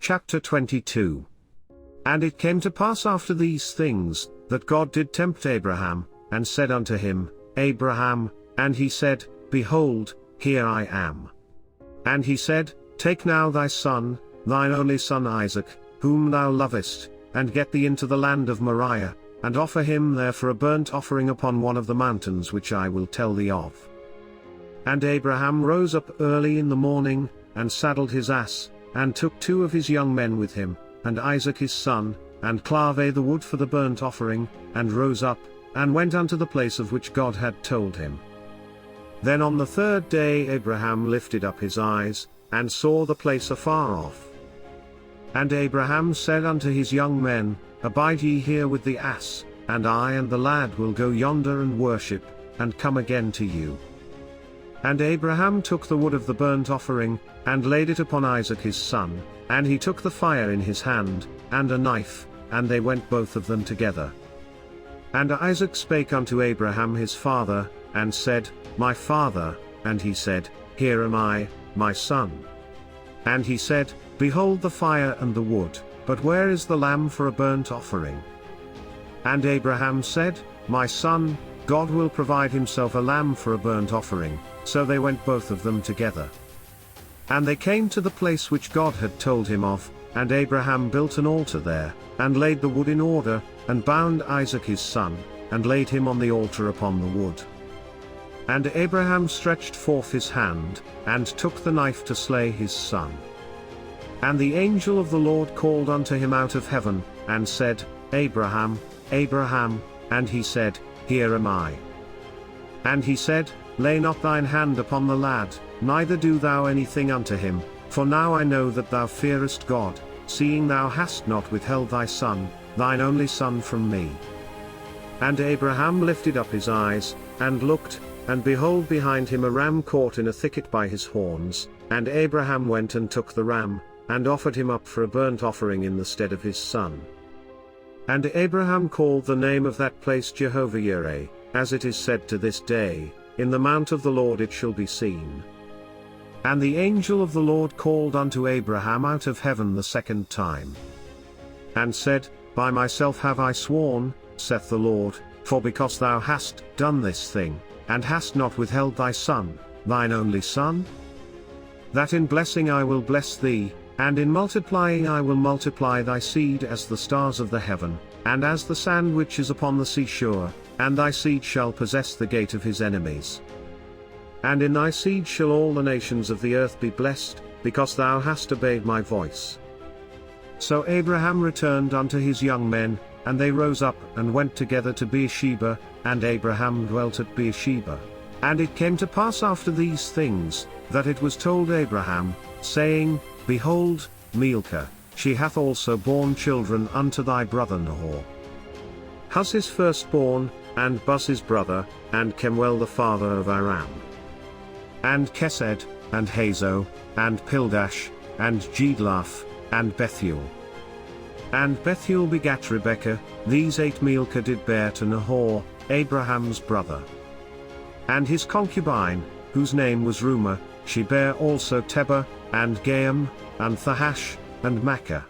Chapter 22. And it came to pass after these things, that God did tempt Abraham, and said unto him, Abraham, and he said, Behold, here I am. And he said, Take now thy son, thine only son Isaac, whom thou lovest, and get thee into the land of Moriah, and offer him there for a burnt offering upon one of the mountains which I will tell thee of. And Abraham rose up early in the morning, and saddled his ass, and took 2 of his young men with him, and Isaac his son, and clave the wood for the burnt offering, and rose up, and went unto the place of which God had told him. Then on the 3rd day Abraham lifted up his eyes, and saw the place afar off. And Abraham said unto his young men, Abide ye here with the ass, and I and the lad will go yonder and worship, and come again to you. And Abraham took the wood of the burnt offering, and laid it upon Isaac his son, and he took the fire in his hand, and a knife, and they went both of them together. And Isaac spake unto Abraham his father, and said, My father, and he said, Here am I, my son. And he said, Behold the fire and the wood, but where is the lamb for a burnt offering? And Abraham said, My son, God will provide himself a lamb for a burnt offering. So they went both of them together. And they came to the place which God had told him of, and Abraham built an altar there, and laid the wood in order, and bound Isaac his son, and laid him on the altar upon the wood. And Abraham stretched forth his hand, and took the knife to slay his son. And the angel of the Lord called unto him out of heaven, and said, Abraham, Abraham, and he said, Here am I. And he said, Lay not thine hand upon the lad, neither do thou anything unto him, for now I know that thou fearest God, seeing thou hast not withheld thy son, thine only son from me. And Abraham lifted up his eyes, and looked, and behold behind him a ram caught in a thicket by his horns, and Abraham went and took the ram, and offered him up for a burnt offering in the stead of his son. And Abraham called the name of that place Jehovah-Yireh, as it is said to this day, In the mount of the Lord it shall be seen. And the angel of the Lord called unto Abraham out of heaven the 2nd time, and said, By myself have I sworn, saith the Lord, for because thou hast done this thing, and hast not withheld thy son, thine only son, that in blessing I will bless thee, and in multiplying I will multiply thy seed as the stars of the heaven, and as the sand which is upon the seashore, and thy seed shall possess the gate of his enemies. And in thy seed shall all the nations of the earth be blessed, because thou hast obeyed my voice. So Abraham returned unto his young men, and they rose up and went together to Beersheba, and Abraham dwelt at Beersheba. And it came to pass after these things, that it was told Abraham, saying, Behold, Milcah, she hath also borne children unto thy brother Nahor. Huz his firstborn, and Buz his brother, and Kemuel the father of Aram. And Kesed, and Hazo, and Pildash, and Jedlaph, and Bethuel. And Bethuel begat Rebekah. These 8 Milcah did bear to Nahor, Abraham's brother. And his concubine, whose name was Reumah, she bare also Tebah, and Gaam, and Thahash, and Makkah.